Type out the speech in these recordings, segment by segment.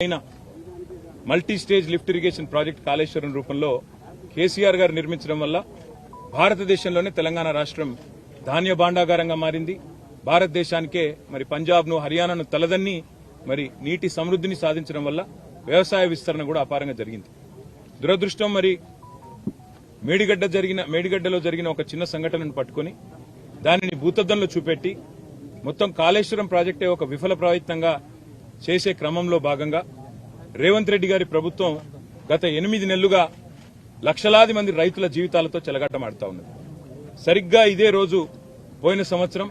అయిన multi stage lift irrigation project Kaleshwaram రూపంలో కేసీఆర్ గారు నిర్మించడం వల్ల భారతదేశంలోనే తెలంగాణ రాష్ట్రం ధాన్య భాండాగారంగా మారింది. భారతదేశానికే మరి పంజాబ్ను హర్యానాను తలదన్ని మరి నీటి సమృద్ధిని సాధించడం వల్ల వ్యవసాయ విస్తరణ కూడా అపారంగా జరిగింది. దురదృష్టం మరి మేడిగడ్డలో జరిగిన ఒక చిన్న సంఘటనను పట్టుకుని దానిని భూతద్దంలో చూపెట్టి మొత్తం కాళేశ్వరం ప్రాజెక్టే ఒక విఫల ప్రయత్నంగా చేసే క్రమంలో భాగంగా రేవంత్ రెడ్డి గారి ప్రభుత్వం గత 8 నెలలుగా లక్షలాది మంది రైతుల జీవితాలతో చెలగాటమాడుతా ఉన్నది. సరిగ్గా ఇదే రోజు పోయిన సంవత్సరం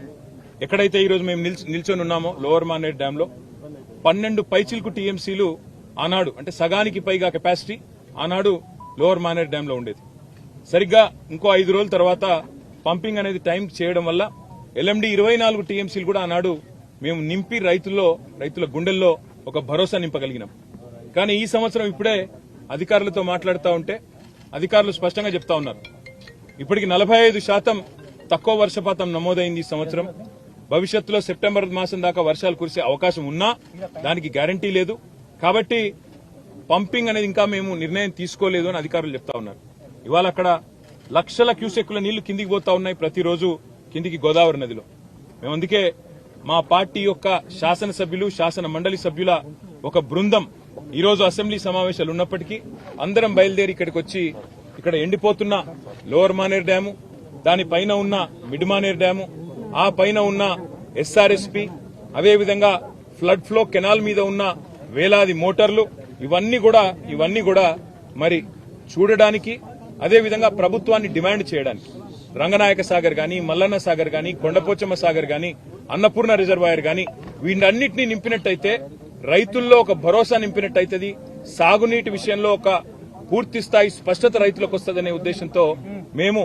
ఎక్కడైతే ఈ రోజు మేము నిల్చొని ఉన్నామో లోవర్ మానేర్ డ్యాంలో 12 పైచిల్కు టీఎంసీలు ఆనాడు అంటే సగానికి పైగా కెపాసిటీ ఆనాడు లోవర్ మానేర్ డ్యాంలో ఉండేది. సరిగ్గా ఇంకో 5 రోజుల తర్వాత పంపింగ్ అనేది టైం చేయడం వల్ల ఎల్ఎండి 24 టీఎంసీలు కూడా ఆనాడు మేము నింపి రైతుల గుండెల్లో ఒక భరోసా నింపగలిగినాం. కానీ ఈ సంవత్సరం ఇప్పుడే అధికారులతో మాట్లాడుతూ ఉంటే అధికారులు స్పష్టంగా చెప్తా ఉన్నారు, ఇప్పటికి 45% తక్కువ వర్షపాతం నమోదైంది ఈ సంవత్సరం. భవిష్యత్తులో సెప్టెంబర్ మాసం దాకా వర్షాలు కురిసే అవకాశం ఉన్నా దానికి గ్యారంటీ లేదు. కాబట్టి పంపింగ్ అనేది ఇంకా మేము నిర్ణయం తీసుకోలేదు అని అధికారులు చెప్తా ఉన్నారు. ఇవాళ అక్కడ లక్షల క్యూసెక్కుల నీళ్లు కిందికి పోతా ఉన్నాయి ప్రతిరోజు కిందికి గోదావరి నదిలో. మేము అందుకే మా పార్టీ యొక్క శాసనసభ్యులు శాసన మండలి సభ్యుల ఒక బృందం ఈరోజు అసెంబ్లీ సమావేశాలు ఉన్నప్పటికీ అందరం బయలుదేరి ఇక్కడికి వచ్చి ఇక్కడ ఎండిపోతున్న లోవర్ మానేర్ డ్యాము, దానిపైన ఉన్న మిడ్ మానేర్ డ్యాము, ఆ పైన ఉన్న ఎస్ఆర్ఎస్పీ, అదేవిధంగా ఫ్లడ్ ఫ్లో కెనాల్ మీద ఉన్న వేలాది మోటార్లు ఇవన్నీ కూడా మరి చూడడానికి, అదేవిధంగా ప్రభుత్వాన్ని డిమాండ్ చేయడానికి రంగనాయక సాగర్ గాని, మల్లన్న సాగర్ గాని, కొండపోచమ్మ సాగర్ గాని, అన్నపూర్ణ రిజర్వాయర్ గాని వీటన్నిటినీ నింపినట్టయితే రైతుల్లో ఒక భరోసా నింపినట్టయితది. సాగునీటి విషయంలో ఒక పూర్తి స్థాయి స్పష్టత రైతులకు వస్తుందనే ఉద్దేశంతో మేము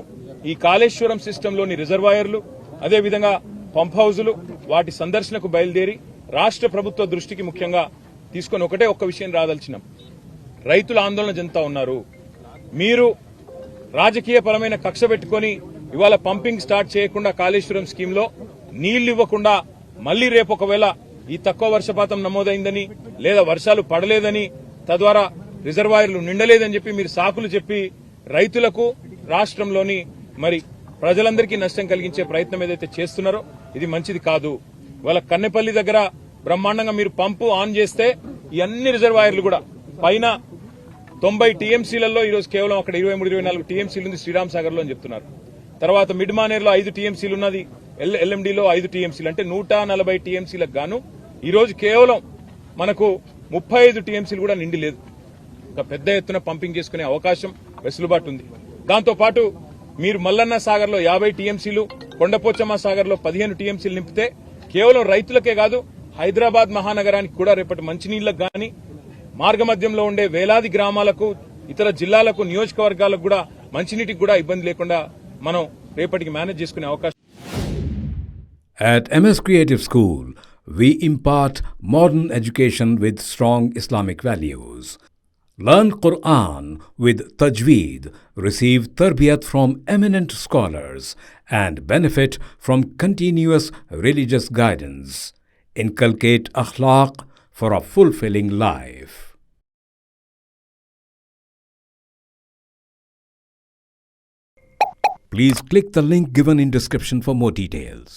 ఈ కాళేశ్వరం సిస్టంలోని రిజర్వాయర్లు, అదేవిధంగా పంప్ హౌజులు వాటి సందర్శనకు బయలుదేరి రాష్ట్ర ప్రభుత్వ దృష్టికి ముఖ్యంగా తీసుకుని ఒక్క విషయం రాదలిచినాం. రైతులు ఆందోళన చెందుతా ఉన్నారు. మీరు రాజకీయపరమైన కక్ష పెట్టుకుని ఇవాళ పంపింగ్ స్టార్ట్ చేయకుండా కాళేశ్వరం స్కీమ్లో నీళ్లు ఇవ్వకుండా మళ్లీ రేపు ఒకవేళ ఈ తక్కువ వర్షపాతం నమోదైందని లేదా వర్షాలు పడలేదని తద్వారా రిజర్వాయర్లు నిండలేదని చెప్పి మీరు సాకులు చెప్పి రైతులకు రాష్ట్రంలోని మరి ప్రజలందరికీ నష్టం కలిగించే ప్రయత్నం ఏదైతే చేస్తున్నారో ఇది మంచిది కాదు. ఇవాళ కన్నెపల్లి దగ్గర బ్రహ్మాండంగా మీరు పంపు ఆన్ చేస్తే ఈ అన్ని రిజర్వాయర్లు కూడా పైన 90 టీఎంసీలలో ఈరోజు కేవలం అక్కడ 23-24 టీఎంసీలు ఉంది శ్రీరామ్ సాగర్ లో అని చెప్తున్నారు. తర్వాత మిడ్ మానేర్ లో 5 టీఎంసీలు ఉన్నది, ఎల్ఎండిలో 5 టీఎంసీలు అంటే 140 టీఎంసీలకు గాను ఈరోజు కేవలం మనకు 35 టీఎంసీలు కూడా నిండి లేదు. ఒక పెద్ద ఎత్తున పంపింగ్ చేసుకునే అవకాశం వెసులుబాటు ఉంది. దాంతోపాటు మీరు మల్లన్న సాగర్ లో 50 టీఎంసీలు, కొండపోచమ్మ సాగర్ లో 15 టీఎంసీలు నింపితే కేవలం రైతులకే కాదు హైదరాబాద్ మహానగరానికి కూడా రేపటి మంచినీళ్లకు గాని మార్గమధ్యంలో ఉండే వేలాది గ్రామాలకు, ఇతర జిల్లాలకు, నియోజకవర్గాలకు కూడా మంచినీటికి కూడా ఇబ్బంది లేకుండా మనం రేపటికి మేనేజ్ చేసుకునే అవకాశం. At MS Creative School, we impart modern education with strong Islamic values. Learn Quran with Tajweed, receive tarbiyat from eminent scholars, and benefit from continuous religious guidance. Inculcate akhlaq for a fulfilling life. Please click the link given in description for more details.